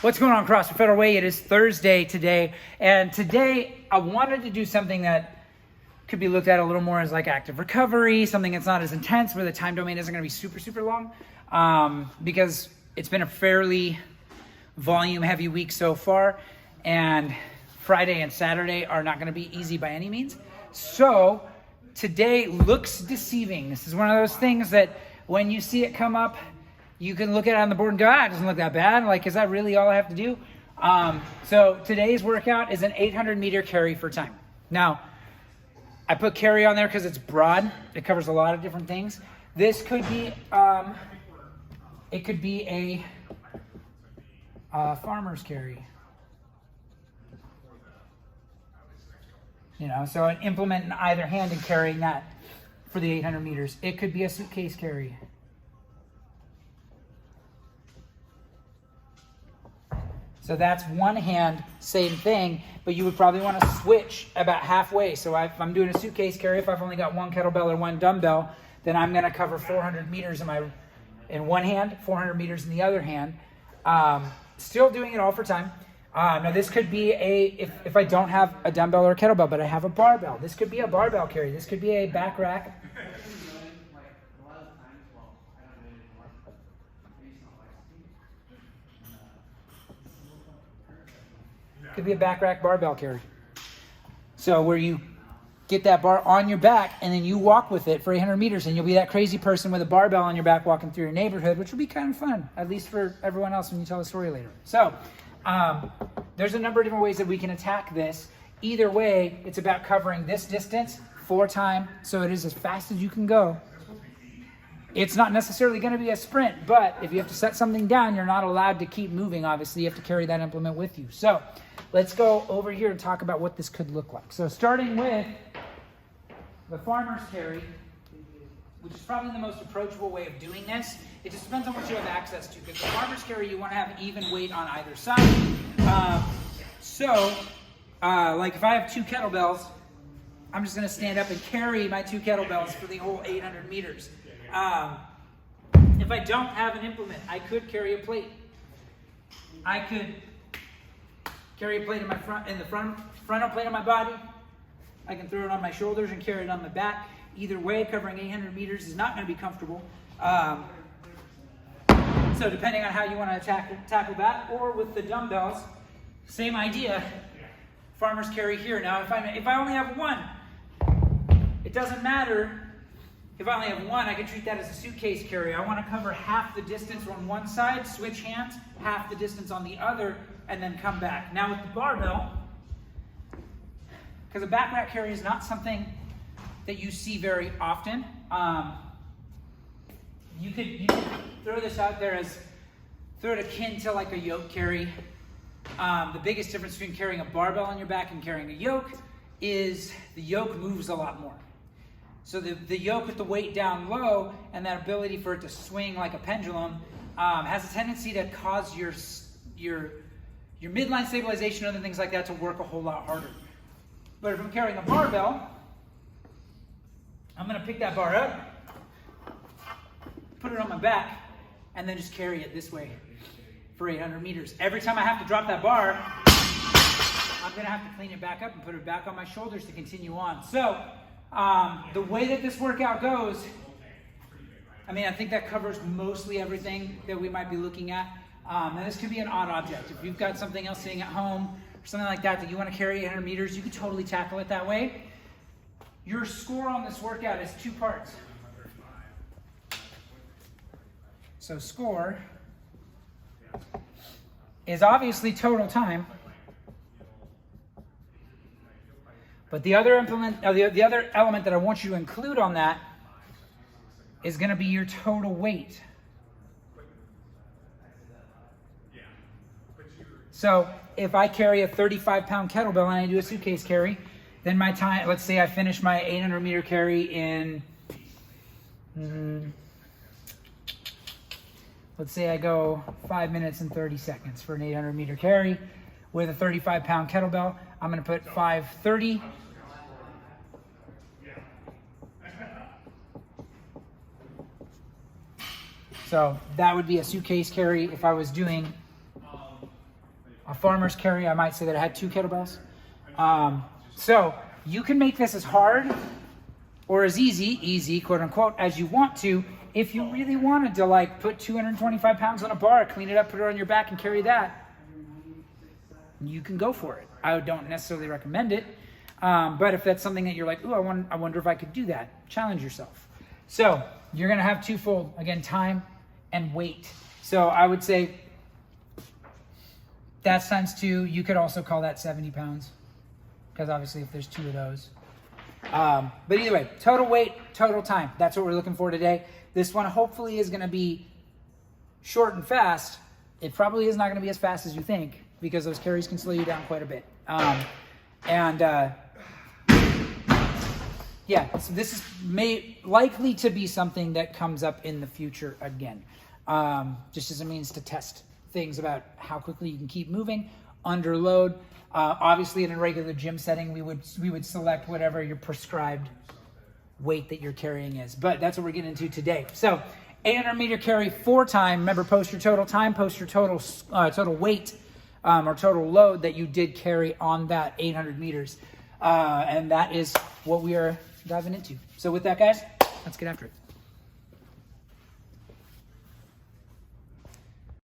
What's going on, CrossFit Federal Way? It is Thursday today, and today I wanted to do something that could be looked at a little more as like active recovery, something that's not as intense, where the time domain isn't going to be super long, because it's been a fairly volume-heavy week so far, and Friday and Saturday are not going to be easy by any means. So today looks deceiving. This is one of those things that when you see it come up, you can look at it on the board and go, it doesn't look that bad. Like, is that really all I have to do? So today's workout is an 800-meter carry for time. Now, I put carry on there because it's broad. It covers a lot of different things. This could be, it could be a farmer's carry. You know, so an implement in either hand and carrying that for the 800 meters. It could be a suitcase carry. So that's one hand, same thing, but you would probably want to switch about halfway. So if I'm doing a suitcase carry, if I've only got one kettlebell or one dumbbell, then I'm going to cover 400 meters in one hand, 400 meters in the other hand. Still doing it all for time. Now this could be if I don't have a dumbbell or a kettlebell, but I have a barbell. This could be a barbell carry. This could be a back rack. Could be a back rack barbell carry. So where you get that bar on your back and then you walk with it for 800 meters, and you'll be that crazy person with a barbell on your back walking through your neighborhood, which will be kind of fun, at least for everyone else when you tell the story later. So there's a number of different ways that we can attack this. Either way, it's about covering this distance for time, so it is as fast as you can go. It's not necessarily going to be a sprint, but if you have to set something down, you're not allowed to keep moving. Obviously, you have to carry that implement with you. So let's go over here and talk about what this could look like. So starting with the farmer's carry, which is probably the most approachable way of doing this. It just depends on what you have access to, because the farmer's carry, you want to have even weight on either side. Like if I have two kettlebells, I'm just going to stand up and carry my two kettlebells for the whole 800 meters. If I don't have an implement, I could carry a plate. I could carry a plate in the frontal plate of my body. I can throw it on my shoulders and carry it on my back. Either way, covering 800 meters is not going to be comfortable. So depending on how you want to tackle that, or with the dumbbells, same idea. Farmer's carry here. Now, if I only have one, it doesn't matter. If I only have one, I can treat that as a suitcase carry. I want to cover half the distance on one side, switch hands, half the distance on the other, and then come back. Now with the barbell, because a back rack carry is not something that you see very often, you could throw this out there as, throw it akin to like a yoke carry. The biggest difference between carrying a barbell on your back and carrying a yoke is the yoke moves a lot more. So the yoke with the weight down low and that ability for it to swing like a pendulum has a tendency to cause your midline stabilization and other things like that to work a whole lot harder. But if I'm carrying a barbell, I'm going to pick that bar up, put it on my back, and then just carry it this way for 800 meters. Every time I have to drop that bar, I'm going to have to clean it back up and put it back on my shoulders to continue on. So the way that this workout goes, I think that covers mostly everything that we might be looking at. And this could be an odd object. If you've got something else sitting at home or something like that you want to carry 800 meters, you can totally tackle it that way. Your score on this workout is 2 parts. So score is obviously total time, but the other element that I want you to include on that is going to be your total weight. So if I carry a 35-pound kettlebell and I do a suitcase carry, then my time, let's say I finish my 800-meter carry in, let's say I go 5 minutes and 30 seconds for an 800-meter carry with a 35-pound kettlebell. I'm going to put 5:30. So that would be a suitcase carry if I was doing a farmer's carry, I might say that I had 2 kettlebells. So you can make this as hard or as easy, quote unquote, as you want to. If you really wanted to like put 225 pounds on a bar, clean it up, put it on your back and carry that, you can go for it. I don't necessarily recommend it. But if that's something that you're like, ooh, I wonder if I could do that, challenge yourself. So you're going to have twofold, again, time and weight. So I would say that's times 2. You could also call that 70 pounds because obviously if there's 2 of those. But either way, total weight, total time. That's what we're looking for today. This one hopefully is going to be short and fast. It probably is not going to be as fast as you think because those carries can slow you down quite a bit. Yeah, so this is likely to be something that comes up in the future again, just as a means to test things about how quickly you can keep moving under load. Obviously, in a regular gym setting, we would select whatever your prescribed weight that you're carrying is, but that's what we're getting into today. So 800 meter carry 4 time. Remember, post your total time, post your total weight or total load that you did carry on that 800 meters. And that is what we are diving into. So with that, guys, let's get after it.